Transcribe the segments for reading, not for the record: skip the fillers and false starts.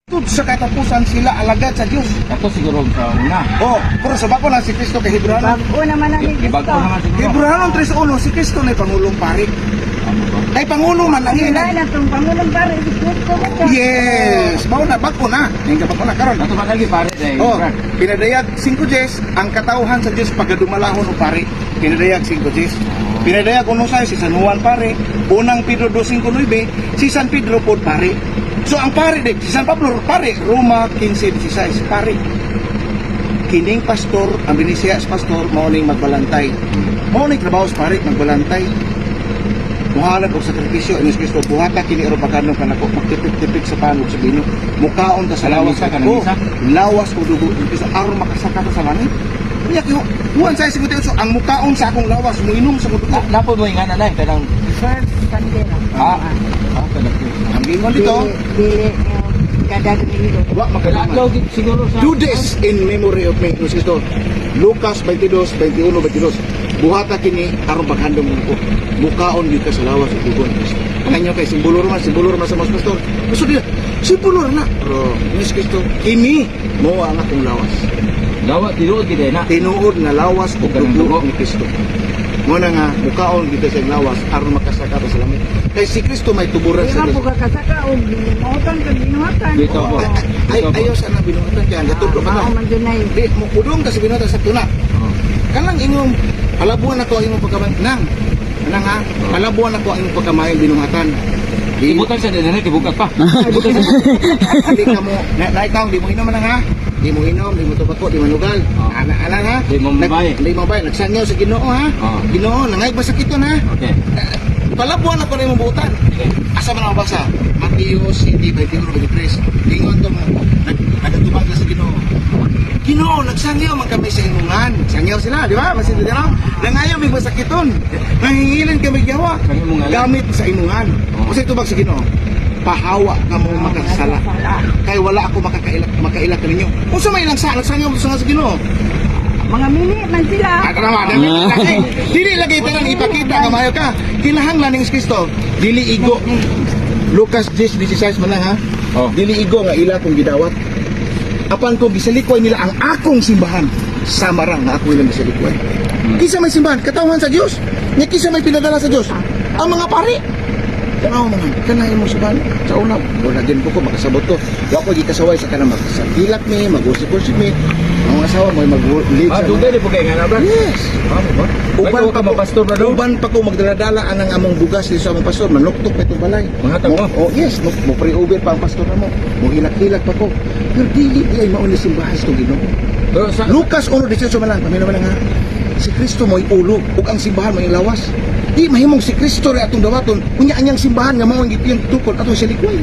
Tud sa katapusan sila alagad sa Dios. Ato siguro sa una. Oh, pero sa bako na si Kristo kay Hebreo. Bago naman ang Ibag ko naman siguro. Hebreo 3:1 si Kristo na pangulong pari. Ano ba? Kay pangulo man lang Sila yan. na itong Pangulong pare. Yes, mao na bako na. Ning bako na karon. Ato ba lagi pare day? Oh, pinadayag 5 Jes ang katauhan sa Dios pagadumalahon o pare. Pinadayag 5 Jes. Pinadayag uno sa si San Juan pare, unang Pedro 2:5, si San Pedro pod pare. So ang pare de si San Pablo pare, Roma 15:16 pare. Kining pastor, ang binisiyas pastor mao ning magbalantay. Mao ning trabaho sa pare magbalantay. Muhalag og sakripisyo ini Kristo buhata kini ro pagkanong kanako magtipik-tipik sa panog sa bino. Mukaon ta sa lawas Kanang ko. isa? Lawas ko dugo sa aron makasaka ta sa langit. Kaya ko huwan sa 58 ang mukaon sa akong lawas muinom sa dugo. Napo mo ingana na kanang First Sunday na. kanang. Ang gingon dito, Dili kada domingo. wa makalaman. Atlo siguro sa Do this in memory of me, Kristo. Lucas 22:21-22. Buhata kini aron paghandom ko. Mukaon gyud ka sa lawas ug dugo ni Kristo. Kanyo kay simbolo man sa mas pastor. Gusto dia, simbolo na. Pero ni Kristo, kini mo ang akong lawas. gawa tinuod gid na. Tinuod na lawas ug dugo ni Kristo. Mo na nga mukaon gyud sa lawas aron makasaka ta sa langit. Kay si Kristo may tuburan Di sa man po Dios. kakasaka o mautan ka binuhatan. Dito po. Ay, ayaw sana binuhatan kaya gatudlo ka Mao na. man dun ay. Di mo kudong ka sa binuhatan sa tuna. Kanang inyong palabuan ako ang inyong pagkamay. Nang ha, palabuan ako ang inyong pagkamay binuhatan. Di Ibutan sa dinere kibukat pa. Ibutan sa Hindi ka mo, na ikaw, di mo inom man ha. Di mo inom, di mo tubako, di manugal. Ana ha. Di mo mabay. Di mo mabay. Nagsangyaw sa Ginoo ha. Oo. Ginoo, nangay ba sakiton ha. Okay. Palabuan ako na imong buutan. Asa man ang basa? Mateo 7:21-23. Ingon to mo. Nagatubag na sa Ginoo. Ginoo, nagsangyaw man kami sa imungan. Sangyaw sila, di ba? Masin dito na. Nangayaw may masakiton. Nangingilin kami gawa. Sa imungan. Gamit sa imungan. Oo. Kasi tubag sa Ginoo. Pahawa ka mo makasala. Kaya wala ako makailak ka ninyo. Kung sa may ilang sa, nagsangyaw mo sa Ginoo. Mga mini man sila. Dili lagi tanan ipakita nga maayo ka. Kinahanglan ning Kristo. Dili igo. Lucas 10:16 man lang ha. Oh. Dili igo nga ila kong gidawat. Apan kung gisalikoy nila ang akong simbahan, samarang nga ako ilang gisalikoy. Kisa may simbahan, katawhan sa Dios. Nya kisa may pinadala sa Dios. Ang mga pari. Tanaw mga kanay mo simbahan sa una. Wala din ko makasabot ko. Wa ko gikasaway sa kanang magsabilak mi, mag-usip-usip mi. Ang asawa mo mag-lead sa Dugay di po kay ngana ba? Yes. Ano ba? Uban Uban ka mapastor na do. Uban pa ko magdala-dala anang among bugas dito sa among pastor, manuktok pa itong balay. Mangatag mo? Oh, yes, mo pre-over pa ang pastor na mo. Mo hilak-hilak pa ko. Pero dili ay mao ni simbahan sa Ginoo. Pero sa Lucas 1:18 man lang, pamilya man lang ha. Si Kristo mo'y ulo ug ang simbahan mo'y lawas. Di mahimong si Kristo ri atong dawaton. Unya anyang simbahan nga mao ang gipiyang tukod atong sa likoy.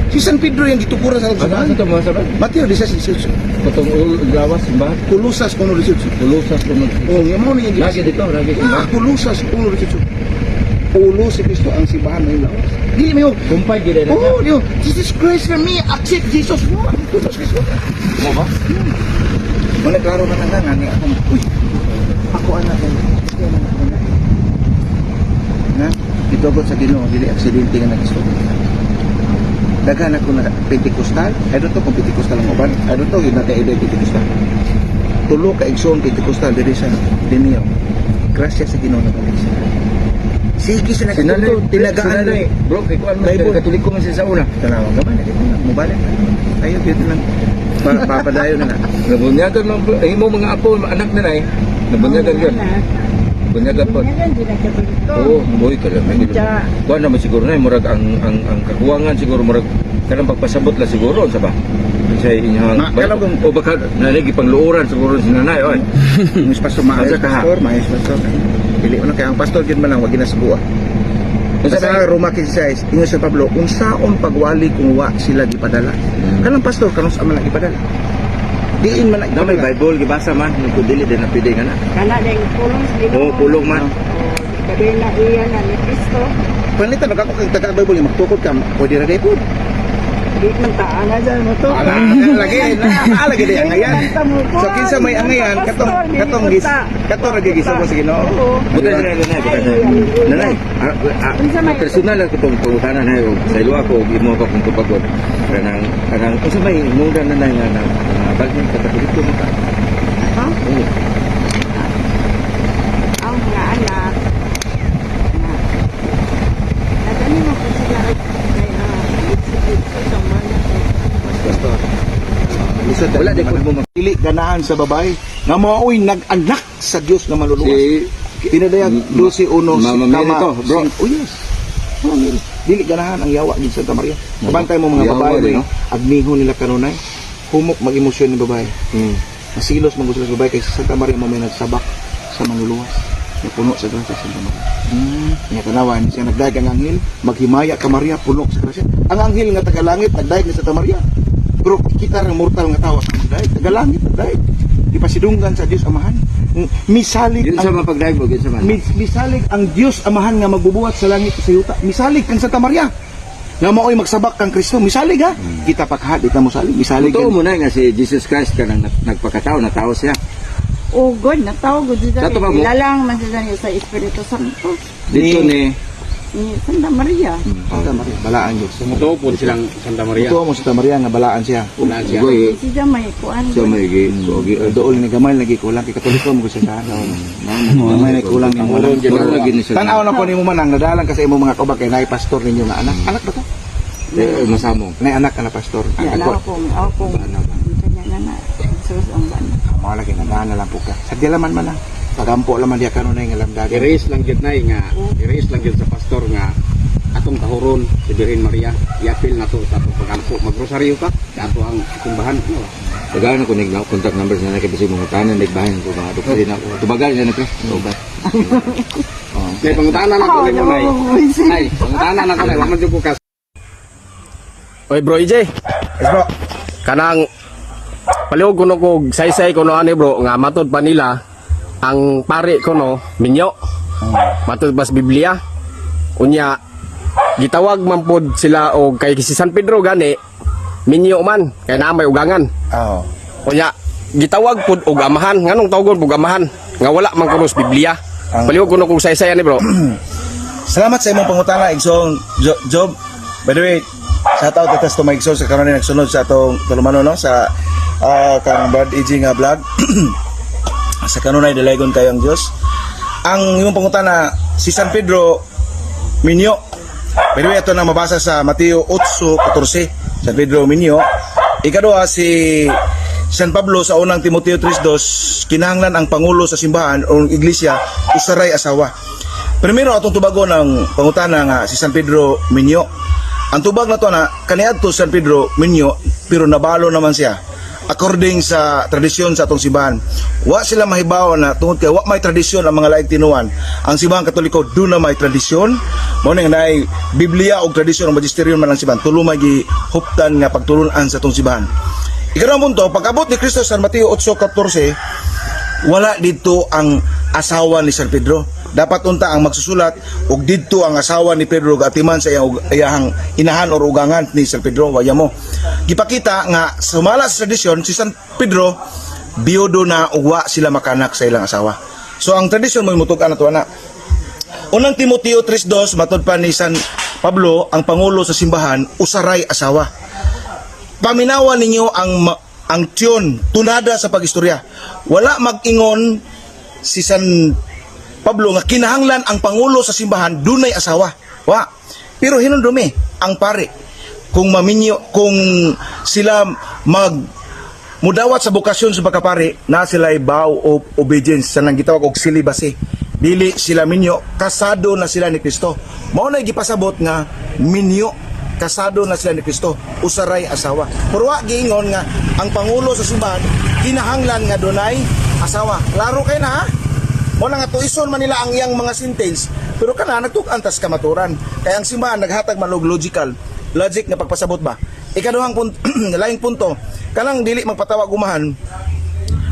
Si San Pedro yung gitukuran sa ano simbahan. sa mo sa ba? Mateo 16:18. Katong gawas ba? Kulusas 1:18. Tulusas ko mag. Oh, nga mao ni Lagi dito, lagi Ah, simbahan. kulusas 1:18. Ulo si Kristo ang simbahan ng lawas. Dili mo. Kumpay gid na. Oh, Dio, Jesus Christ for me, accept Jesus mo. Jesus Christ. Mo ba? Wala klaro na nga ni ako. Uy. Ako anak ko. Na, itugot sa Ginoo, dili aksidente nga nag-istorya. Daghan ako na Pentecostal. I don't know kung Pentecostal ang uban. I don't know yung naka-edad Pentecostal. Tulo ka igsoon Pentecostal diri sa Dinio. Grasya sa Ginoo na balik sila. Sige sa Sinalay, nagtuto, tinagaan mo. Bro, kay kuan mo Bible. katoliko man siya sa una. Tanawa ka ba? Mubalik. Ayaw, dito lang. Papadayo na na. Nabunyagan man po. Mo mga apo, anak na nay. Nabunyagan yun. Nabunyagan po. Bunyagan din ang katoliko. Oo, boy ka lang. Kaya- Kuan naman siguro na murag ang kakuwangan siguro murag kanang pagpasabot la siguro sa ba. Sa inyong Alam ko- o baka naligi pangluuran siguro si nanay oy. Mas pastor, maayos Asa ka, ha? pastor, maayos pastor. Dili mo na kaya ang pastor yun man lang, wag ginasubuan. Sa Roma 16, ingon sa Pablo, unsaon pagwali kung wa sila gipadala. Kanang pastor, kanang sa man lang gipadala. Diin man lang Na may gipadala. Bible gibasa man, kung dili din na pwede nga na. Kana din pulong sa Ginoo. Oo, pulong man. Kabi na iya na ni Kristo. Panita, nagkako kang taga-Bible, magtukod ka, pwede na kayo po. Di man taan na dyan mo to. Lagi di angayan. So kinsa may angayan katong lagi gisabo sa Ginoo. Bukan sila nanay, bukan sila. Nanay, personal lang itong pangutanan na yun. Sa ilo ako, imo ako kung tupagot. Kanang, kung may muda nanay nga na bagay katakulit ko mo ka. Ha? Oo. Ang mga anak na nadali mo po sila kaya ito sa mga Pastor. Lisod Wala din po mo dili ganahan sa babae nga maoy nag-anak sa Dios nga maluluwas. si Pinadayag 12:1 Mama Mary to, bro. Oh yes. Mama Mary. Dili ganahan ang yawa gid Santa Maria. Kabantay mo mga Yawa babae din, no? no? Agnihon nila kanunay. Humok mag-emosyon ni babae. Masilos man gusto sa babae kay sa Santa Maria mo may nagsabak sa manluluwas. Nga puno sa grasya sa Santa Maria. Nga tanawan siya nagdayeg ang anghel, maghimaya ka Maria puno sa grasya. Ang anghel nga taga langit nagdayeg ni Santa Maria. Pero kita ng mortal nga tawa nagdayeg taga langit nagdayeg. Ipasidunggan sa Dios Amahan. Misalig Yun sa mga pagdayag mo, yun sa mga. misalig ang Dios Amahan nga magbubuhat sa langit sa yuta. Misalig kang Santa Maria. Nga maoy magsabak kang Kristo. Misalig ha. Kita pakha di ka mo salig. Misalig Totoo ka. mo na nga si Jesus Christ ka nang nagpakatao, natao siya. Oh God, natawag ko dito. Sa tuba mo? Ilalang man sila niya sa Espiritu Santo Dito ni ni Santa Maria. Santa Maria, balaan Dios. Totoo po silang Santa Maria. Ito mo Santa Maria nga balaan siya. Wala siya. Goy, Siya may kuan. siya may Dool ni gamay lagi kulang kay Katoliko mo gusto sa gamay na kulang ni mo. Pero lagi ni siya. Tanaw na ko nimo man ang nadalan kasi imo mga kabak kay nay pastor ninyo nga anak. Anak ba to? Masamo. Nay anak ka na pastor. Yan ako kanya na na. Sus ang bana. Mo lagi nadalan na lang po ka. Sa dilaman man lang. Pagampo laman dia kanunay nga lamdagan. I-raise lang gid nay nga, i-raise lang gid sa pastor nga atong kahuron si Birhen Maria. I-appeal na to sa pagampo. Magrosaryo ka, ato ang simbahan. Ano? Tagaan ako nag contact numbers na nakibisi mga tanan nagbahin ko mga doktor na. Tubagan na pre. Tubagan. May pangutanan ako ninyo nay. Ay, pangutanan ako nay, wa man jud ko kas. Oy bro EJ, Yes bro. kanang palihog kuno ko saysay kuno ani bro nga matod pa nila ang pare kuno minyo. Matod pas Biblia. Unya gitawag man pod sila og kay si San Pedro gani minyo man kay naa may ugangan. Oh. Unya gitawag pod og amahan nganong tawgon og amahan nga wala man kuno sa Biblia. Palihog kuno kog saysay ani bro. Salamat sa imong pangutana Igsoon Job. By the way, shout out to my Igsoon sa karon na nagsunod sa atong tulumano no sa kang Brad EJ nga vlog. Sa kanunay dalaygon kayo ang Dios. Ang imong pangutana si San Pedro Minyo. By the way, ito na mabasa sa Mateo 8:14. San Pedro Minyo. Ikaduha si San Pablo sa unang Timoteo 3:2, kinahanglan ang pangulo sa simbahan o iglesia usaray asawa. Primero atong tubago ng pangutana nga si San Pedro Minyo. Ang tubag na to na kaniadto San Pedro Minyo pero nabalo naman siya. According sa tradisyon sa atong simbahan, wa sila mahibaw na tungod kay wa may tradisyon ang mga laing tinuan. Ang simbahan Katoliko do na may tradisyon. Mao ning naay Biblia og tradisyon ang magisterium man ang simbahan. Tulo may gihuptan nga pagtulunan sa atong simbahan. Ikaduhang punto, pag-abot ni Kristo sa Mateo 8:14, wala dito ang asawa ni San Pedro. Dapat unta ang magsusulat og didto ang asawa ni Pedro gatiman sa iyang inahan o ugangan ni San Pedro waya mo. Gipakita nga sumala sa tradisyon si San Pedro biyudo na ug wa sila makanak sa ilang asawa. So ang tradisyon mo imutugan nato na. Unang Timoteo 3:2 matud pa ni San Pablo ang pangulo sa simbahan usaray asawa. Paminawan ninyo ang tiyon tunada sa pagistorya. Wala mag-ingon si San Pablo nga kinahanglan ang pangulo sa simbahan dunay asawa. Wa. Pero hinundumi ang pare kung maminyo kung sila mudawat sa bukasyon sa pagkapare na sila bow of obedience sa nang gitawag og celibacy. Dili sila minyo, kasado na sila ni Kristo. Mao na gipasabot nga minyo, kasado na sila ni Kristo, usaray asawa. Pero wa giingon nga ang pangulo sa simbahan kinahanglan nga dunay asawa. Klaro kay na ha? Mo nga tuison man nila ang iyang mga sentence pero kana nagtukantas kamaturan kaya ang simbahan naghatag man og logic nga pagpasabot ba. Ikaduhang punto laing punto kanang dili magpatawag umahan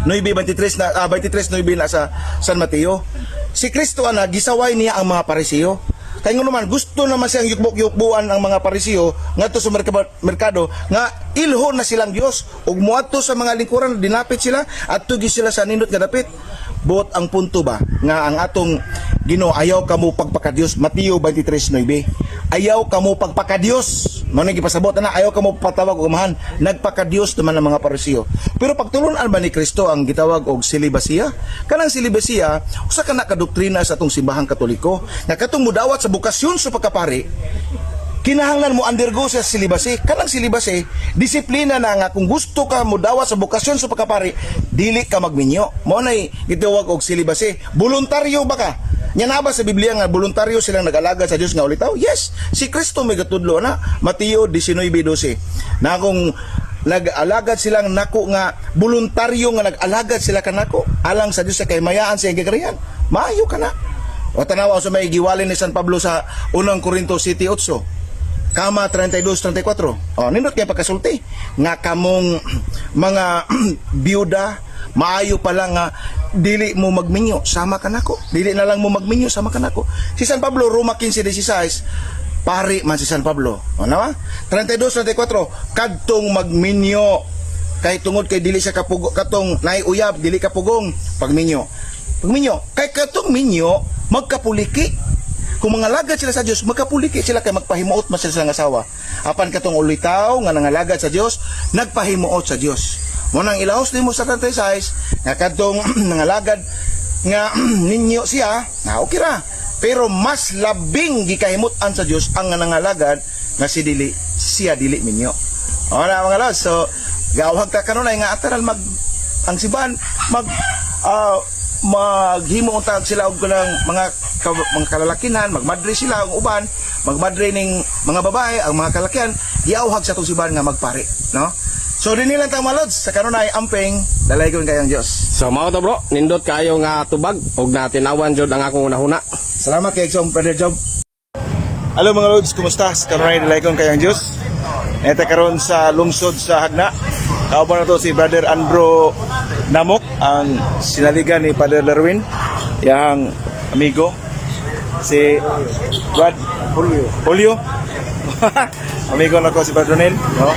9:23 na 23:9 na sa San Mateo. Si Kristo ana gisaway niya ang mga Pariseo. Kay nga naman, gusto naman siyang yukbok-yukbuan ang mga Parisiyo ngadto sa merkado nga ilho na silang Dios ug muadto sa mga lingkuran dinapit sila at tugi sila sa nindot nga dapit. But ang punto ba nga ang atong Ginoo ayaw kamo pagpakadiyos. Mateo 23:9. Ayaw kamo pagpakadiyos. Mao ni gipasabot ana, ayaw kamo patawag og amahan. Nagpakadiyos naman ang mga Parisiyo. Pero pagtulon-an ba ni Kristo ang gitawag og silibasiya? Kanang silibasiya usa ka na kadoktrina sa atong simbahang Katoliko nga katong mudawat sa bukasyon sa pagkapari. Kinahanglan mo undergo sa silibasi. Kanang silibasi, disiplina na nga kung gusto ka mo dawa sa bukasyon sa pagkapari, dili ka magminyo. Mo nay gitawag og silibasi. Voluntaryo ba ka? Nya na ba sa Biblia nga voluntaryo silang nag-alagad sa Dios nga ulitaw? Yes, si Kristo may gatudlo na. Mateo 19:12. Na kung nag-alagad silang nako nga voluntaryo nga nag-alagad sila kanako alang sa Dios sa kaymayaan sa gagarihan. Maayo ka na. O tanawa sa may giwalin ni San Pablo sa 1 Corinto 7:8. Kama 32-34. O, nindot kaya pagkasulti. Nga kamong mga biyuda, maayo pa lang nga, dili mo magminyo, sama ka nako. Dili na lang mo magminyo, sama ka nako. Si San Pablo, Roma 15:16, pari man si San Pablo. O, nawa? 32-34, kadtong magminyo. Kay tungod kay dili siya kapugo, katong naiuyab, dili kapugong, pagminyo. Pagminyo, kay katong minyo, magkapuliki. Kung mga lagad sila sa Dios, magkapuliki sila kay magpahimuot man sila sa asawa. Apan katong ulitaw nga nangalagad sa Dios, nagpahimuot sa Dios. Mo nang ilahos nimo sa 36 nga kadtong nangalagad nga ninyo siya, na okay ra. Pero mas labing gikahimut-an sa Dios ang nangalagad nga si dili siya dili minyo. Ora mga lods, so gawag ta kanunay nga ataral mag ang siban maghimo untag sila og kanang mga kalalakihan, magmadre sila ang uban, magmadre ning mga babae, ang mga kalakihan, giawhag sa tong siban nga magpare, no? So dinhi lang tang malods sa kanunay amping dalaygon kayang Dios. So mao to bro, nindot kayo nga tubag ug natinawan jud ang akong unahuna. Salamat kay Exxon Brother Job. Hello mga lods, kumusta? Sa kanunay dalaygon kayang Dios. Ito karon sa lungsod sa Hagna. Kauban na to si Brother Andro Namok, ang sinaligan ni Father Darwin, yang amigo. Si Brad Julio. Amigo na ko si Brad Ronel, no?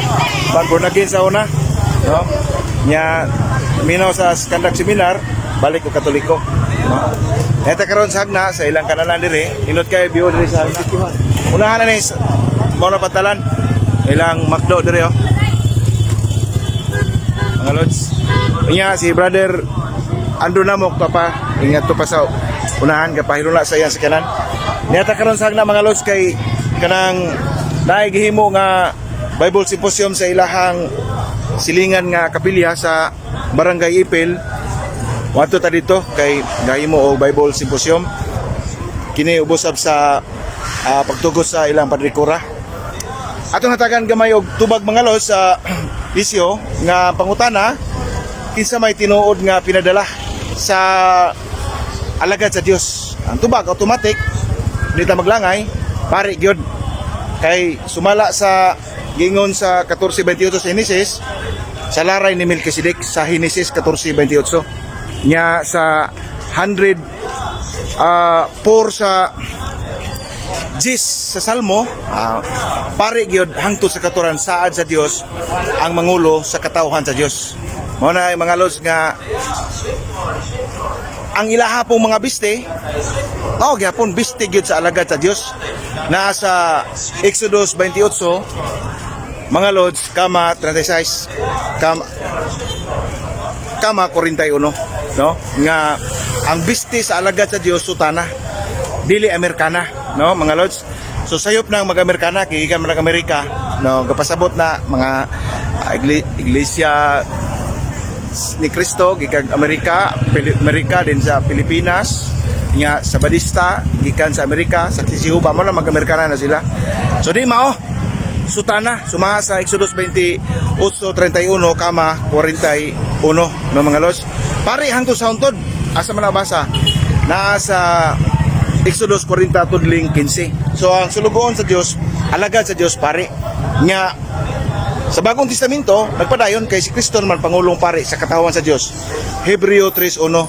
Pag-born-again sa una, no? Nya minaw sa kandak seminar, balik ko Katoliko, no? Ito karon sa Hagna, sa ilang kanalan dire, inot kay biyo dire sa Hagna. Unahan na ni mo na patalan ilang makdo dire, oh. Mga lods, niya si Brother Andrew Namok pa ingat to pa sa unahan kapahilula sa iya sa kanan. Niyata karon sa Hagna mga lods kay kanang naigihimo nga Bible Symposium sa ilahang silingan nga kapilya sa Barangay Ipil. Wato ta dito kay gahimo og Bible Symposium. Kini ubosab sa pagtugos sa ilang padrikura. Atong hatagan gamay og tubag mga lods sa isyo nga pangutana kinsa may tinuod nga pinadala sa alagad sa Dios. Ang tubag automatic dito maglangay pare gyud kay sumala sa gingon sa 14:28 sa Henesis sa laray ni Melkisedek sa Henesis 14:28 nya sa 100 sa Jis sa Salmo, pare gyud hangtod sa katuran saad sa Dios ang mangulo sa katawhan sa Dios. Mao na mga lods nga ang ilaha pong mga biste, gyapon biste gyud sa alagad sa Dios. Naa sa Exodus 28, mga lods, kama 36, kama 41, no? Nga ang biste sa alagad sa Dios sutana, dili Amerikana. No, mga lods. So sayop nang mag-Amerikana, kikikan man Amerika, no, kapasabot na mga iglesia ni Cristo gikan Amerika din sa Pilipinas, nya sa Badista gikan sa Amerika, sa Jehovah mo na mag-Amerikana na sila. So di mao sutana sumaha sa Exodus 28:31 kama 41, no mga lods. Pare hangtod sa untod asa man nabasa naa sa Exodus 40:15. So ang sulugoon sa Dios, alagad sa Dios pare. Nya sa Bagong Testamento, nagpadayon kay si Kristo naman pangulong pare sa katawan sa Dios. Hebreo 3:1.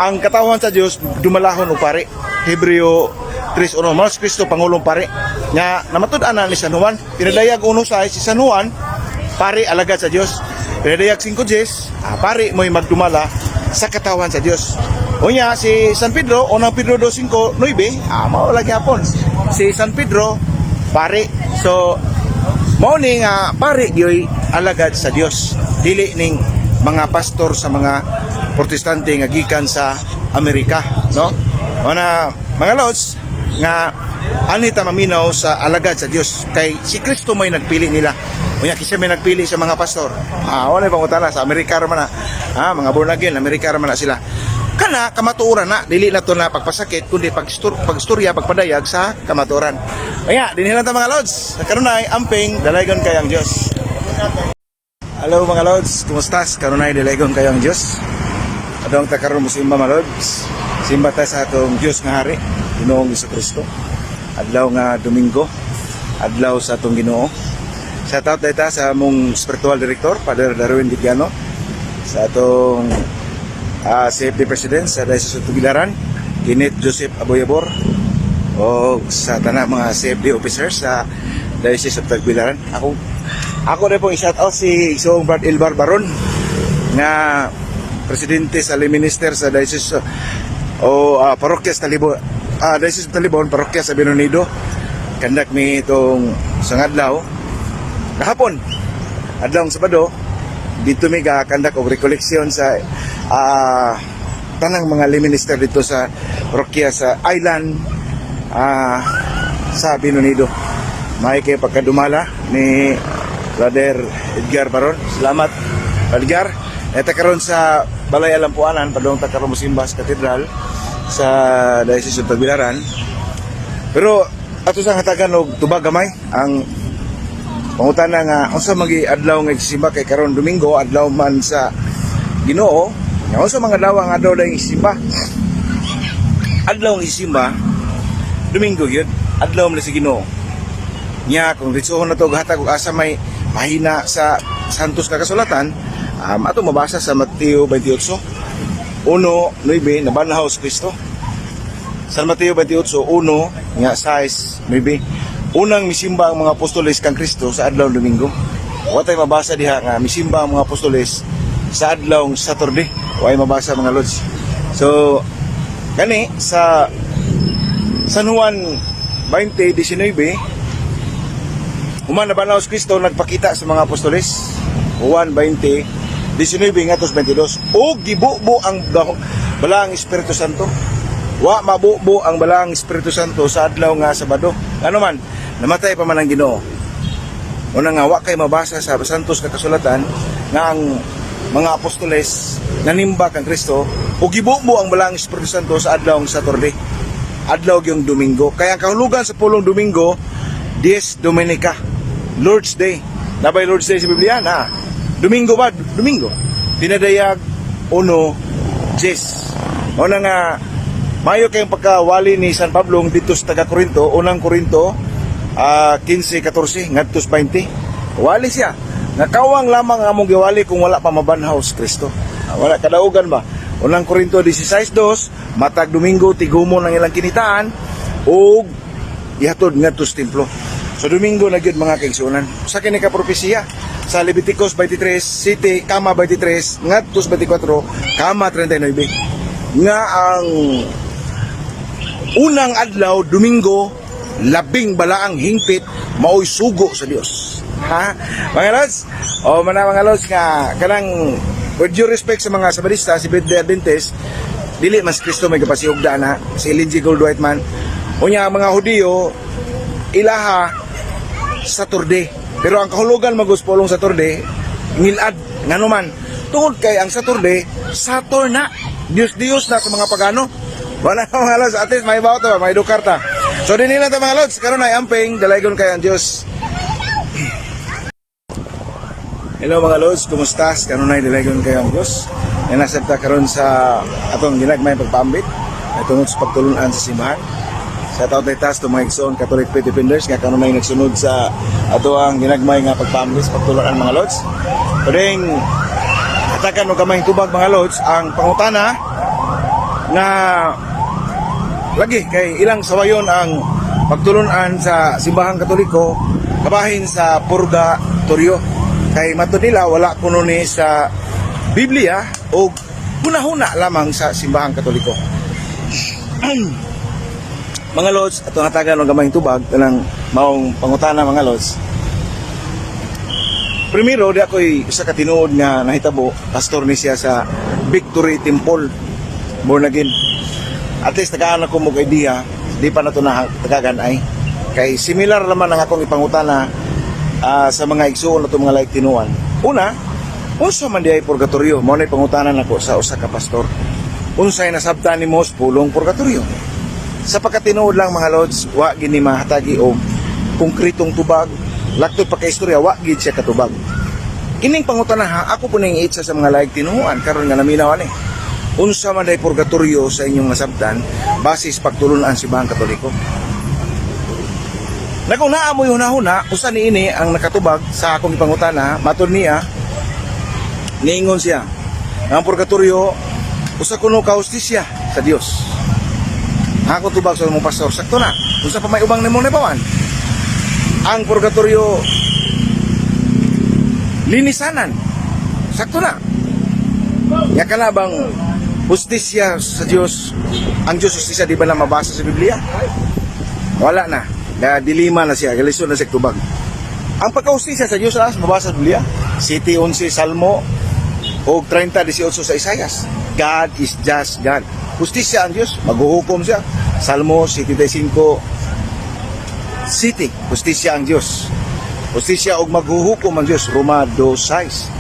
Ang katawan sa Dios dumalahon og pare. Hebreo 3:1 mao si Kristo pangulong pare. Nya namatud-ana ni San Juan, pinadayag 1:6 si San Juan, pare alagad sa Dios. Pinadayag 5:10, pare mo'y magdumala sa katawan sa Dios. Unya si San Pedro, unang Pedro 2:5, 9, mao lagi hapon. Si San Pedro pare. So mao ni nga pare gyoy alagad sa Dios. Dili ning mga pastor sa mga protestante nga gikan sa Amerika, no? Ana mga lods nga anita maminaw sa alagad sa Dios kay si Kristo may nagpili nila. Unya kasi may nagpili sa mga pastor. Wala pang utana sa Amerika ra man na. Mga born again, Amerika ra man na sila. Kana kamatuoran na dili na to na pagpasakit kundi pagstorya pagpadayag sa kamatuoran. Kaya dinhi lang ta mga lods. Karon ay amping dalaygon kay ang Dios. Hello mga lods, kumustas? Karon ay dalaygon kay ang Dios. Adong ta karon musimba mga lods. Simba ta sa atong Dios nga hari, Ginoong Jesucristo. Adlaw nga Domingo, adlaw sa atong Ginoo. Shout out data sa among spiritual director, Father Darwin Dipiano, sa atong CFD President sa Diocese of Tugbilaran, Kenneth Joseph Aboyabor, o sa tanang mga CFD officers sa Diocese of Tugbilaran. Ako rin pong i-shout out si Isong Brad Ilbar Baron, nga presidente sa minister sa Diocese Parokya sa Talibon, Diocese of Talibon, Parokya sa Benonido. Kandak mi itong isang adlaw kahapon, adlaw Sabado, dito mi kandak og recollection sa tanang mga minister dito sa Parokya sa Island sa Benonido. May kay pagkadumala ni Brother Edgar Baron. Salamat Edgar. Eta karon sa Balay Alampuanan, padung ta karon mosimba sa katedral sa Diocese of Tagbilaran. Pero ato sa hatagan og tubag gamay ang pangutana nga unsa magi adlaw nga simba kay karon Domingo, adlaw man sa Ginoo. Nga unsa mga adlaw nga adlaw dayong isimba? Adlaw ng isimba Domingo gyud, adlaw man sa Ginoo. Nya kung ritsohon na to hatag og asa may mahina sa santos nga kasulatan, ato mabasa sa Mateo 28, 1:9 nabanhaw si Kristo. Sa Mateo 28, 1 nga 6, 9, unang misimba ang mga apostoles kang Kristo sa adlaw Domingo. Watay mabasa diha nga misimba ang mga apostoles sa adlaw Saturday. Way mabasa mga lods. So gani sa San Juan 20:19, human nabanaw si Kristo nagpakita sa mga apostoles. Juan 20:19 ngatos 22. O gibubo ang balang Espiritu Santo. Wa mabubo ang balang Espiritu Santo sa adlaw nga Sabado. Ano man, namatay pa man ang Ginoo. Una nga wa kay mabasa sa santos nga kasulatan nga ang mga apostoles nanimba kang Kristo o gibubo ang balang Espiritu Santo sa adlaw ng Saturday. Adlaw yung Domingo. Kaya ang kahulugan sa pulong Domingo, Dies Dominica, Lord's Day. Nabay Lord's Day sa Biblia na. Domingo ba? Domingo. Pinadayag 1:10. O na nga, mayo kayong pagkawali ni San Pablo dito sa taga-Korinto, unang Korinto 15:14 ngadtos 20. Wali siya. Nakawang lamang ang among giwali kung wala pa mabanhaw si Kristo. Wala kadaugan ba? Unang Korinto 16:2, matag Domingo tigumon ang ilang kinitaan ug ihatod ngadto sa templo. So Domingo na gyud mga kaigsunan. Sa kini ka propesiya sa Leviticus 23:7, 23 ngadto 24, 39 nga ang unang adlaw Domingo labing balaang hingpit maoy sugo sa Dios. Ha? Mga lods, mga lods nga kanang with due respect sa mga Sabadista, si Seventh-day Adventist, dili mas Kristo may kapasihugda na si Ellen G. Goldwhiteman. Unya ang mga Hudiyo ilaha Saturday. Pero ang kahulugan maguspolong Saturday ngilad ngano man tungod kay ang Saturday Saturn na Dios na sa mga pagano. Wala mga lods, at least may bawto, may dukarta. So din nila ta mga lods, karon ay amping dalaygon kay ang Dios. Hello mga lods, kumusta? Karon ay dalaygon kay ang Dios. Nasabta karon sa atong ginagmay pagpaambit ay tungod sa pagtulunan sa simbahan. Sa taon tay tas mga igsoon Catholic Faith Defenders nga karon ay nagsunod sa ato ang ginagmay nga pagpaambit sa pagtulunan mga lods. Pwedeng hatakan og kamay tubag mga lods ang pangutana nga lagi kay ilang sawayon ang pagtulunan sa simbahang Katoliko kabahin sa purgatorio. Kay matud nila wala kuno ni sa Biblia o hunahuna lamang sa simbahang Katoliko. Mga lods, ato hatagan ng gamayng tubag kanang maong pangutana mga lods. Primero, di ako'y isa ka tinuod nga nahitabo, pastor ni siya sa Victory Temple, born again. At least tagaan ako mong idea, di pa na ito tagaganay. Kay similar naman ang akong ipangutana sa mga igsuon na ito mga laik tinuan. Una, unsa man di ay purgatorio, mo na ipangutanan ako sa usa ka pastor. Unsay nasabtan ni mo pulong purgatorio. Sa pagkatinuod lang mga lods, wa gini mahatagi og konkretong tubag, laktod pa ka istorya, wa gid siya katubag. Kining pangutana ako po ning itsa sa mga laik tinuan karon nga naminaw ani. Unsa man day purgatorio sa inyong nasabtan basis pagtulunan si Bahang Katoliko. Na kung naamoy hunahuna, usa niini ang nakatubag sa akong ipangutana, matud niya, niingon siya, ang purgatorio usa kuno ka hustisya sa Dios. Ako tubag sa mong pastor, sakto na. Unsa pa may ubang nimong nabawan? Ang purgatorio linisanan. Sakto na. Nga ka na bang hustisya sa Diyos? Ang Diyos hustisya di ba na mabasa sa Biblia? Wala na. Dilima na siya. Galisod na siya tubag. Ang pagkahustisya sa Diyos mabasa sa Biblia. 7:11 Salmo o 30:18 sa Isaias. God is just God. Hustisya ang Diyos, maghuhukom siya. Salmo 75 City, hustisya ang Diyos. Hustisya og maghuhukom ang Diyos, Roma 2:6.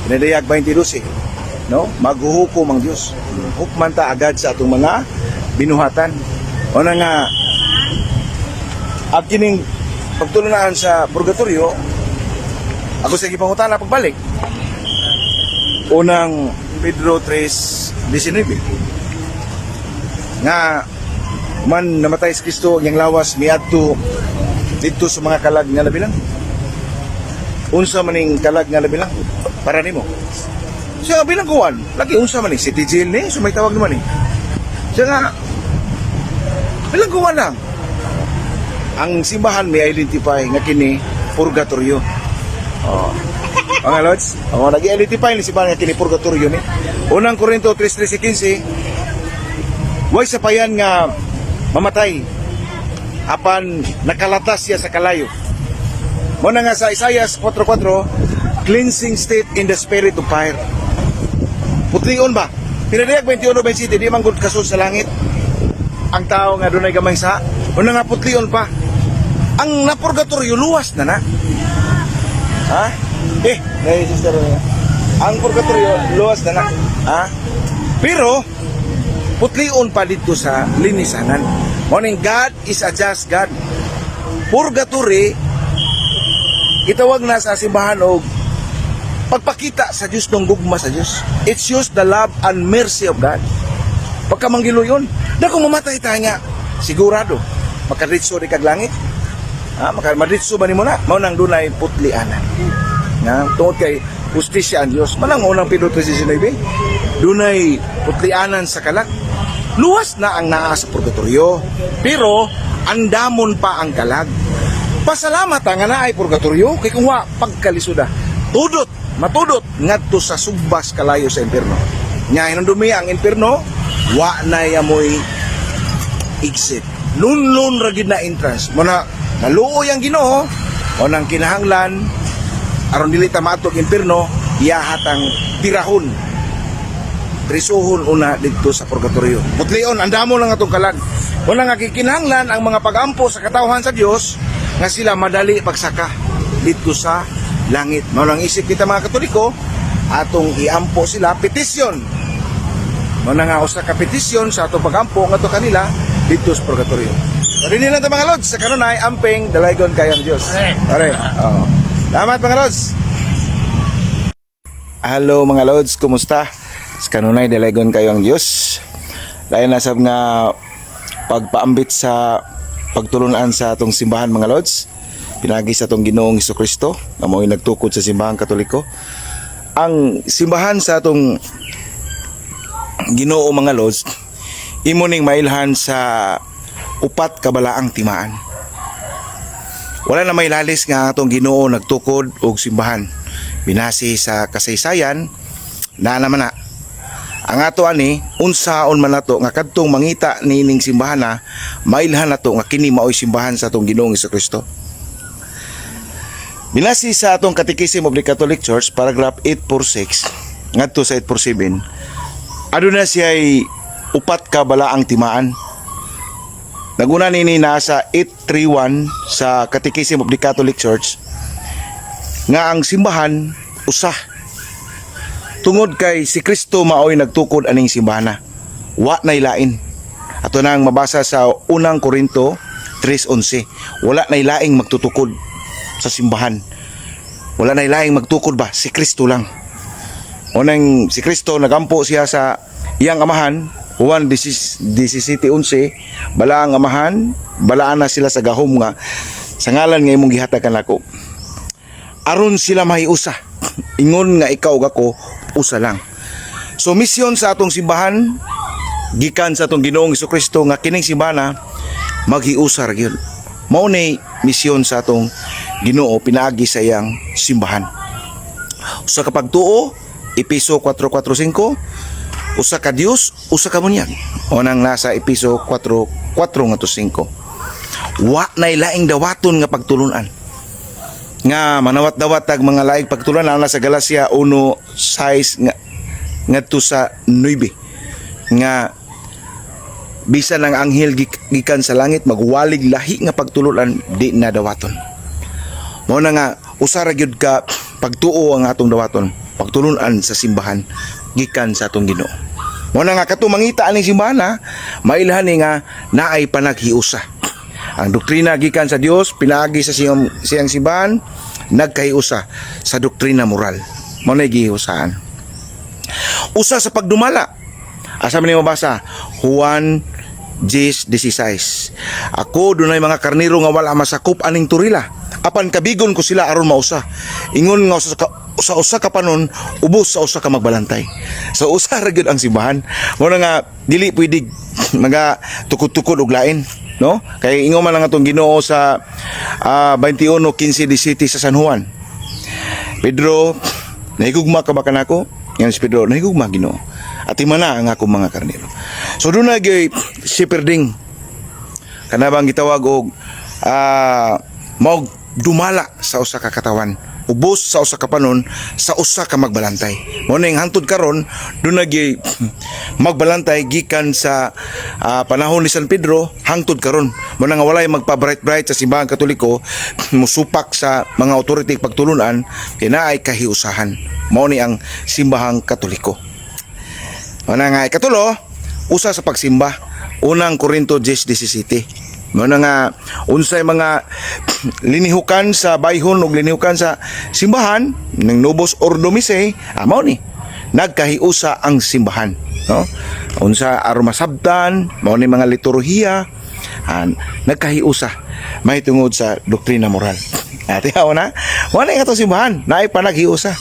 Pinadayag 22, no? Maghuhukom ang Diyos. Hukman ta agad sa atong mga binuhatan. O na nga at kining pagtulunan sa purgatorio, ako sa gipangutana pagbalik. Unang Pedro 3:19 nga man namatay si Kristo yang lawas miadto dito sa mga kalag nga labi lang. Unsa maning kalag nga labi lang para nimo? Siya bilang kuwan, lagi unsa man ni City Jail ni, sumay tawag naman ni. Siya nga bilang kuwan lang. Ang simbahan may identify nga kini purgatorio. Oh. Mga lods, nag-identify ni simbahan nga kini purgatorio ni. Unang Korinto 3:13-15, way sapayan nga mamatay apan nakalatas siya sa kalayo. Muna nga sa Isaias 4:4, cleansing state in the spirit of fire. Putlion ba? Pinadayag 21:27, di man gud kasud sa langit ang tao nga dunay gamay sa. Muna nga putlion pa. Ang napurgatorio luwas na na. Ha? Sister. Ang purgatorio luwas na na. Ha? Pero putlion pa dito sa linisanan. Morning, God is a just God. Purgatory, itawag na sa simbahan og pagpakita sa Diyos ng gugma sa Diyos. It shows the love and mercy of God. Pagkamangilo yun, na kung mamatay tayo nga, sigurado, makaritso di kag langit. Makaritso ba ni mo na? Maunang dunay putlianan. Tungod kay justisya ang Diyos. Manang unang Pedro 3:19, dunay putlianan sa kalag. Luwas na ang naa sa purgatorio, pero andamon pa ang kalag. Pasalamat nga na ay purgatorio, kay kung wa pagkalisuda, matudot ngadto sa subbas kalayo sa impierno. Nya hinandumi ang impierno, wa na yamoy exit. Lunlun ra gid na entrance. Muna naluoy ang Ginoo, o nang kinahanglan aron dili ta maatog impierno, iyahatang tirahon. Risuhon una dito sa purgatorio. Putlion, andamo lang atong kalag. Una nga kikinahanglan ang mga pag-ampo sa katawhan sa Dios nga sila madali pagsaka dito sa langit. Mao lang isip kita mga Katoliko, atong iampo sila petisyon. Mao nga usa ka petisyon sa atong pag-ampo ngadto kanila dito sa purgatorio. Pero nila ta mga lods, sa kanunay amping dalaygon kayang Dios. Pare. Oh. Salamat mga lods. Hello mga lods, kumusta? Sa kanunay dalaygon kayo ang Diyos. Dahil nasab nga pagpaambit sa pagtulunan sa atong simbahan mga lods, pinagi sa atong Ginoong Hesukristo na mo'y nagtukod sa simbahang Katoliko. Ang simbahan sa atong Ginoo mga lods, imo ning mailhan sa upat ka balaang timaan. Wala na may lalis nga atong Ginoo nagtukod og simbahan. Binasi sa kasaysayan na naman na ang ato ani unsaon man nato nga kadtong mangita nining simbahan na mailhan nato nga kini maoy simbahan sa atong Ginoong Hesukristo. Binasi sa atong Catechism of the Catholic Church paragraph 846 ngadto sa 847 aduna siya'y upat ka balaang timaan. Naguna nini nasa 831 sa Catechism of the Catholic Church nga ang simbahan usa. Tungod kay si Kristo maoy nagtukod aning simbahana. Wa nay lain. Ato nang mabasa sa 1 Korinto 3:11. Wala nay laing magtutukod sa simbahan. Wala nay laing magtukod ba si Kristo lang. Unang si Kristo nagampo siya sa iyang amahan. Juan 17:11. Balaang amahan, balaan na sila sa gahom nga sa ngalan nga imong gihatagan nako. Aron sila mahiusa. Ingon nga ikaw ug ako usa lang. So misyon sa atong simbahan gikan sa atong Ginoong Hesukristo nga kining simbahana maghiusa ra gyud. Mao ni misyon sa atong Ginoo pinaagi sa iyang simbahan. Usa ka pagtuo, Epeso 4:4-5. Usa ka Dios, usa ka bunyag. Unang nasa Epeso 4:4-5. Wa nay laing dawaton nga pagtulunan. Nga manawat-dawat tag mga laing pagtulunan na sa Galacia 1:6 ngadto sa 9 nga bisan ang anghel gikan sa langit magwalig lahi nga pagtulunan di na dawaton. Mao na nga usa ra gyud ka pagtuo ang atong dawaton, pagtulunan sa simbahan gikan sa atong Ginoo. Mao na nga kadto mangita aning simbahan mailhan ni nga naay panaghiusa. Ang doktrina gikan sa Dios pinaagi sa siyang simbahan nagkahiusa sa doktrina moral. Mao na gihiusahan. Usa sa pagdumala. Asa man ni mabasa? Juan 10:16. Ako dunay mga karnero nga wala masakop aning turila. Apan kabigon ko sila aron mausa. Ingon nga sa usa ka panon ubos sa usa ka magbalantay. So usa ra gyud ang simbahan. Mao na nga dili pwede mga tukod-tukod og lain, no? Kay ingon man lang atong Ginoo sa 21:15-17 sa San Juan. Pedro, nahigugma ka ba kanako? Yan si Pedro, nahigugma Ginoo. At imana ang akong mga karnero. So doon na shepherding. Kanabang gitawag og maog dumala sa usa ka katawan. Ubos sa usa ka panon sa usa ka magbalantay. Mao ning hangtod karon doon na magbalantay gikan sa panahon ni San Pedro hangtod karon. Mao nga walay magpa-bright sa simbahang Katoliko musupak sa mga authority pagtulunan kay naay kahiusahan. Mao ni ang simbahang Katoliko. Mao na nga ikatulo, usa sa pagsimba, 1 Korinto 10:17. Mao na nga unsay mga linihukan sa bayhon ug linihukan sa simbahan ng Novus Ordo Missae, mao ni nagkahiusa ang simbahan, no? Unsa aron masabtan, mao ni mga liturhiya, nagkahiusa mahitungod sa doktrina moral. Atihaw na, wala nga itong simbahan, naay panaghiusa.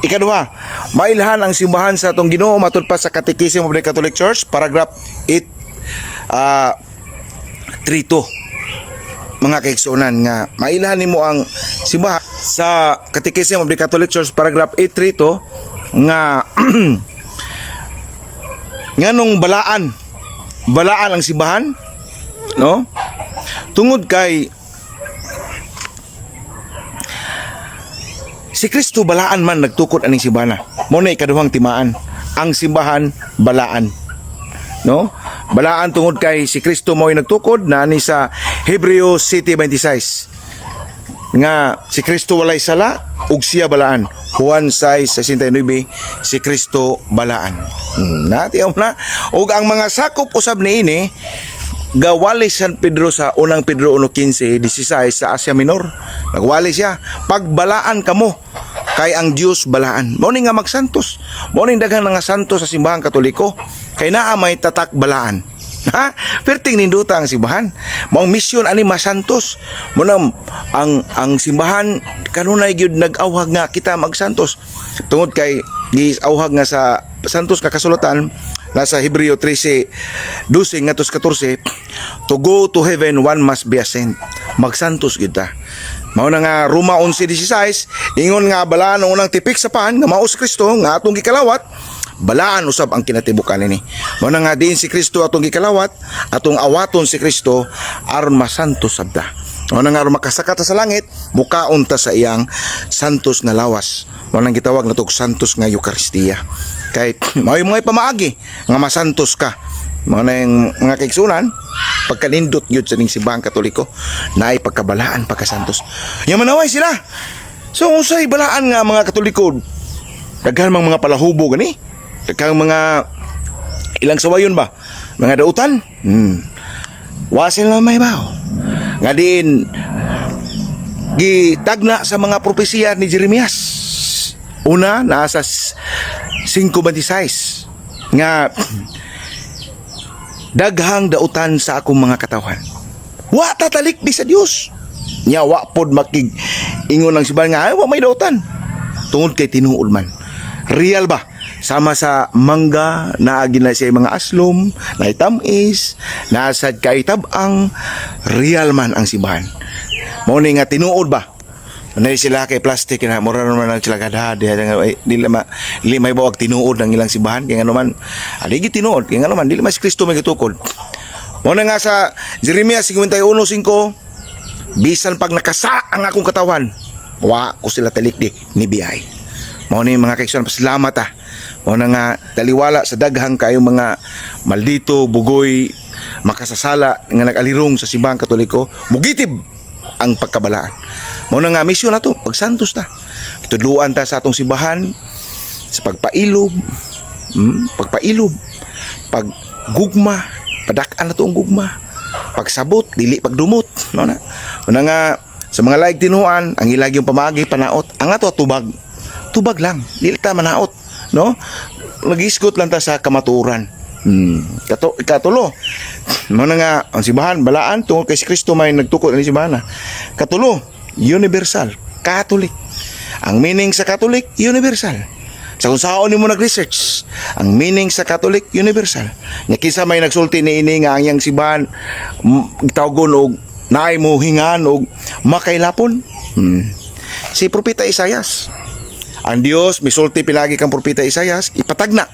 Ikaduha, mailhan ang simbahan sa atong Ginoo matud pa sa Catechism of the Catholic Church, paragraph 8:32. Mga kaigsuonan nga, mailhan nimo ang simbahan sa Catechism of the Catholic Church, paragraph 8:32 nga nganong balaan ang simbahan, no? Tungod kay si Kristo balaan man nagtukod aning simbahan. Mo na ikaduhang timaan, ang simbahan balaan. No? Balaan tungod kay si Kristo mo'y nagtukod na ni sa Hebreo 7:26. Nga si Kristo walay sala ug siya balaan. Juan 6:69 si Kristo balaan. Natiyaw na. Ug ang mga sakop usab niini gawali San Pedro sa 1 Pedro 1:15-16 sa Asia Minor. Nagwali siya, pagbalaan kamo kay ang Dios balaan. Mao ni nga magsantos. Mao ni daghan nga santos sa simbahang Katoliko kay naa may tatak balaan. Ha? Perting ninduta ang simbahan. Mao misyon ani masantos. Mo na ang simbahan kanunay gyud nag-awhag nga kita magsantos. Tungod kay giawhag nga sa santos ka kasulatan nasa Hebreo 13:12 ngadto 14, to go to heaven one must be a saint. Magsantos gid ta. Mao na nga Roma 11:16 ingon nga balaan ang unang tipik sa pan nga mao si Kristo nga atong gikalawat, balaan usab ang kinatibukan ni. Mao na nga diin si Kristo atong gikalawat, atong awaton si Kristo aron masantos sabda. Mao na nga aron makasaka ta sa langit, mukaon ta sa iyang santos nga lawas. Mao nang gitawag na tog santos nga Eucharistia. Kay mao yung mga pamaagi nga masantos ka. Mao na yung mga kaigsunan pagkanindot gyud sa ning simbahang Katoliko naay pagkabalaan pagkasantos. Nya manaway sila. So unsay balaan nga mga Katoliko? Daghan mang mga palahubo gani. Daghang mga ilang sawayon ba? Mga dautan? Wasil na may bao. Nga din gitagna sa mga propesiya ni Jeremias. Una nasa 5:26 nga daghang dautan sa akong mga katawan. Wa tatalik di sa Dios. Nya wa pod makig ingon lang siban nga wa may dautan. Tungod kay tinuod man. Real ba? Sama sa mangga naagi na siya mga aslom, na tamis, nasad kay tabang, real man ang sibahan. Mao ni nga tinuod ba? Nay sila kay plastic na mura naman ang sila kada dili may bawag tinuod ang ilang sibahan kay ngano man adigi tinuod kay ngano man dili mas Kristo may gitukod. Mo na nga sa Jeremias 51:5 bisan pag nakasa ang akong katawan wa ko sila talikdi ni biyay. Mao ni mga kaigsunan pasalamat ah. Mao na nga taliwala sa daghang kayong mga maldito bugoy makasasala nga nagalirong sa simbahang Katoliko mugitib ang pagkabalaan. Mao na nga misyon nato pagsantos ta. Tudluan ta sa atong simbahan sa pagpailob, paggugma, padak-an nato ang gugma, pagsabot dili pagdumot, no na. Mao na nga sa mga laig tinuan ang ilagi yung pamagi panaot, ang ato tubag lang, dili ta manaot, no? Nagisgot lang ta sa kamaturan. Katulo. Mao na nga ang simbahan balaan tungod kay si Kristo may nagtukod ani simbahan. Katulo, universal, Catholic. Ang meaning sa Catholic, universal. Sa kung saan mo nag-research, ang meaning sa Catholic, universal. Nya kisa may nagsulti ni ini nga ang yang simbahan tawgon og naay mo hingan og makailapon. Si propeta Isaias. Ang Dios misulti pilagi kang propeta Isaias ipatagna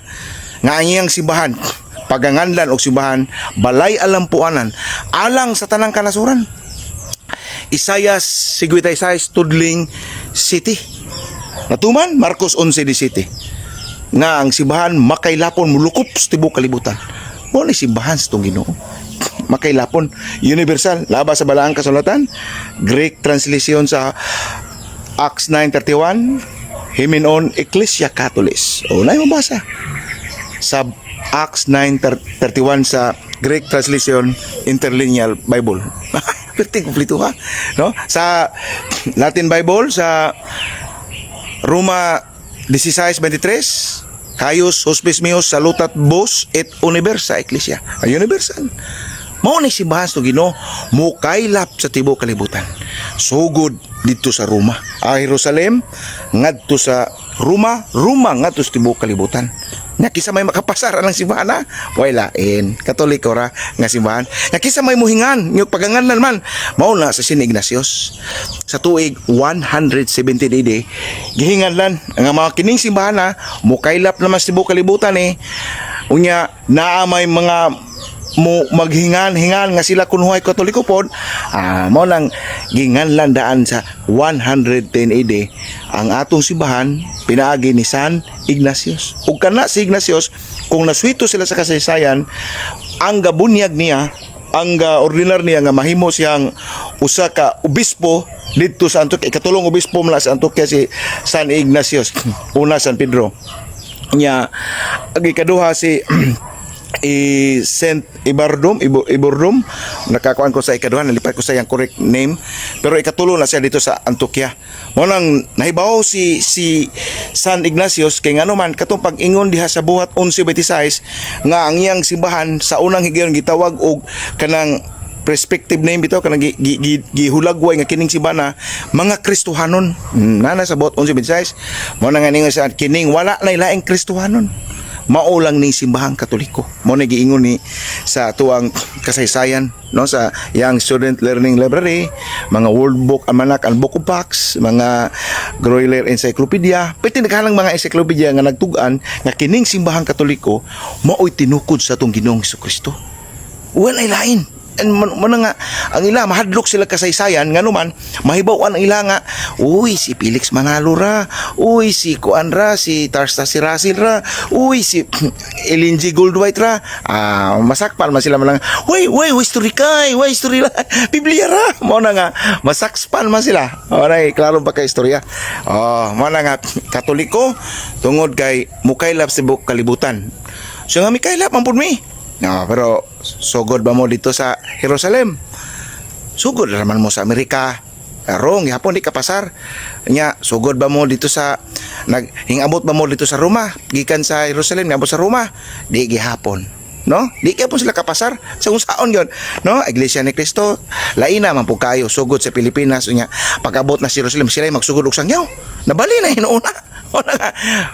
nga ang iyang simbahan paganganlan og simbahan balay alampuanan alang sa tanang kanasuran. Isaias 56 tudling city. Natuman Marcos 11:17 nga ang simbahan makailapon mulukop sa tibuok kalibutan. Mo ni simbahan sa tong Ginoo. Makailapon universal labas sa balaang kasulatan. Greek translation sa Acts 9:31 Himenon Ecclesia Catholis. O na mabasa sa Acts 9:31 sa Greek translation Interlinear Bible. Perti kumplito ha, no? Sa Latin Bible sa Roma 16:23 Caius hospes meos salutat vos et universa ecclesia. Ay universal. Mao ni simbahan sa Ginoo mukaylap sa tibuok kalibutan. Sugod dito sa Roma. Jerusalem ngadto sa Roma ngadto sa tibuok kalibutan. Nya kisa may makapasar ang simbahan na way lain Katoliko ra nga simbahan. Nya kisa may muhingan yung paganganan man mao na sa San Ignatius sa tuig 170 AD gihinganlan ang mga kining simbahan na mukaylap naman sa tibuok kalibutan unya naa may mga mo maghingan-hingan nga sila kunhuay Katoliko pod mao nang ginganlan daan sa 110 AD ang atong simbahan pinaagi ni San Ignatius. Ug kana si Ignatius kung naswito sila sa kasaysayan ang gabunyag niya ang ordinar niya nga mahimo siyang usa ka obispo didto sa Antioquia. Ikatulong obispo mula sa Antioquia si San Ignatius. Una San Pedro. Nya ang ikaduha si Saint Ibordum nakakuan ko sa ikaduha nalipat ko sa yang correct name pero ikatulo na siya dito sa Antioquia. Mo nang nahibaw si San Ignatius kay ngano man katong pag-ingon diha sa buhat 11:26 nga ang iyang simbahan sa unang higayon gitawag og kanang perspective name bitaw kanang gihulagway nga kining simbahan mga Kristohanon nana sa buhat 11:26 mo nang nga ningon sa kining wala na laing Kristohanon mao lang ning simbahang Katoliko. Mo na giingon ni sa tuang kasaysayan, no, sa Young Student Learning Library, mga World Book Almanac and Book of Facts, mga Groyler Encyclopedia, pati naghalang mga encyclopedia nga nagtugan nga kining simbahang Katoliko mao'y tinukod sa atong Ginoong Jesucristo. Walay lain. And man nga ang ila mahadlok sila kasaysayan nganuman mahibaw-an ang ila nga uy si Felix Manalo ra, uy si Kuan ra, si Tarsta si Russell ra, uy si Ellen G. Goldwhite ra, masakpan man sila man lang way history kay way history ra Biblia ra mo na nga masakpan man sila oray klaro ba kay istorya mo na nga Katoliko tungod kay mukaylap sa buong kalibutan so nga mikaylap man pud mi. No, pero sugod ba mo dito sa Jerusalem? Sugod naman mo sa Amerika. Wrong, hapon di ka pasar. Nya, sugod ba mo dito sa hingabot ba mo dito sa Roma? Gikan sa Jerusalem, ngabot sa Roma. Di gihapon. No? Di kaya po sila kapasar sa unsaon yon, no? Iglesia ni Cristo laina man po kayo sugod sa Pilipinas nya pag-abot na sa Jerusalem sila magsugod og sangyaw. Nabali na hinuuna.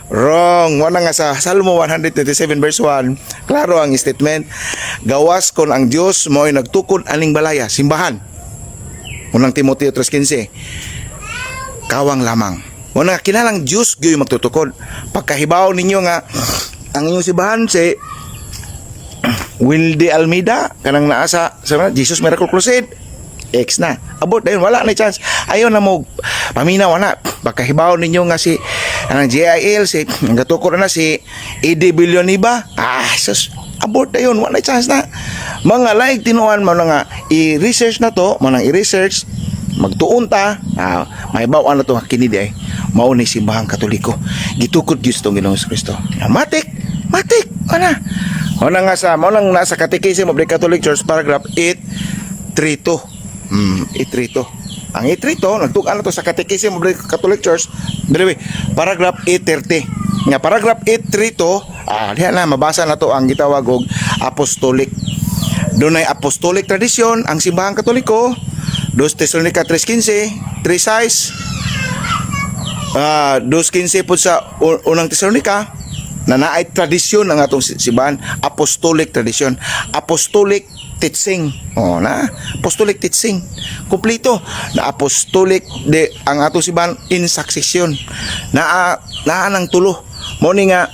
Wrong. Wala nga sa Salmo 127 verse 1. Klaro ang statement. Gawas kon ang Dios mo'y nagtukod aning balaya, simbahan. Unang Timoteo 3:15. Kawang lamang. Wala nga kinalang Dios gyoy magtutukod. Pagkahibaw ninyo nga ang inyong simbahan si Wilde Almeida kanang naasa sa Jesus Miracle Crusade. X na. Abot dayon wala na chance. Ayon na mo paminaw na. Pagkahibaw ninyo nga si ang JIL si gatukod na si ED Billoniba. Sus abot dayon wala na chance na. Mga like tinuan mo na nga i-research na to, manang i-research magtuon ta. Mahibaw na to kini di ay mao ni simbahang Katoliko. Gitukod Dios tong Ginoong Kristo. Matik ana. Ona nga sa mao lang nasa Catechism of the Catholic Church paragraph 832. 832. Ang 832 nagtugan na to sa Catechism of the Catholic Church. By the way, paragraph 830. Nga paragraph 832, diha na mabasa na to ang gitawag og apostolic. Dunay apostolic tradisyon ang simbahang Katoliko. 2 Tesalonica 3:15, 3:6. 2:15 po sa unang Tesalonica na naay tradisyon ang atong simbahan, apostolic tradisyon, apostolic teaching. Apostolic teaching. Kumpleto na apostolic de ang atong simbahan in succession. Naa nang tulo. Mo ni nga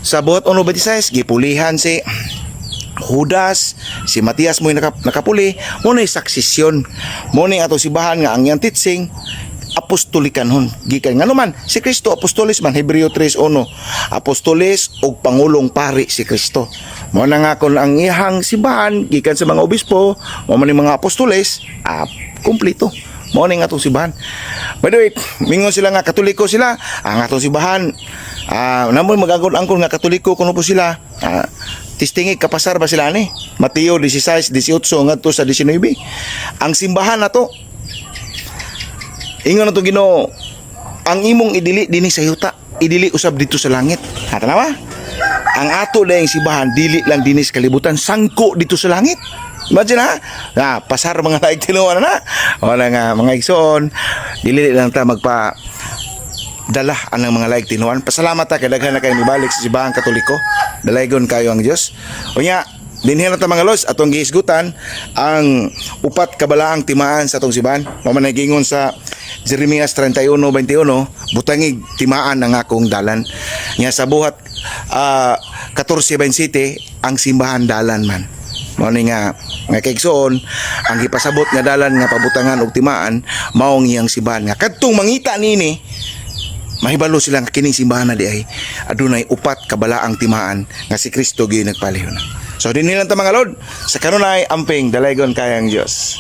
sa buhat 1:26 gipulihan si Judas, si Matias mo nakapuli, mo ni succession. Mo ni atong simbahan nga ang yang teaching apostolikan hon gikan nga naman si Kristo apostolis man Hebreo 3:1 apostolis og pangulong pari si Kristo mo na nga kon ang ihang simbahan gikan sa mga obispo mo man mga apostolis kumpleto mo ni nga atong simbahan. By the way, mingon sila nga Katoliko sila ang atong simbahan namoy magangkon-angkon nga Katoliko kuno po sila tistingig kapasar ba sila ni Mateo 16:18 ngadto sa 19 ang simbahan nato. Ingon na to Ginoo, ang imong idili dinhi sa yuta, idili usab dito sa langit. Tanawa? Ang ato dayang simbahan dili lang dinhi sa kalibutan, sangko dito sa langit. Imagine pasar mga laig tinuan na. Wala nga mga igsoon, dili lang ta magpa dala anang mga laig tinuan. Pasalamat ta kay daghan na kay mibalik sa simbahang Katoliko. Dalaygon kayo ang Dios. Unya dinhi na ta mga los atong gihisgutan ang upat kabalaang timaan sa atong simbahan. Mamanagingon sa Jeremias 31:21 butangig timaan ang akong dalan. Nya sa buhat 14:27 ang simbahan dalan man. Mao ni nga kaigsoon ang gipasabot nga dalan nga pabutangan og timaan mao ang iyang simbahan nga kadtong mangita nini mahibalo sila nga kining simbahan na di ay adunay upat kabalaang timaan nga si Kristo gyud nagpalihon. So dinhi lang ta mga lord sa kanunay amping dalaygon kayang Dios.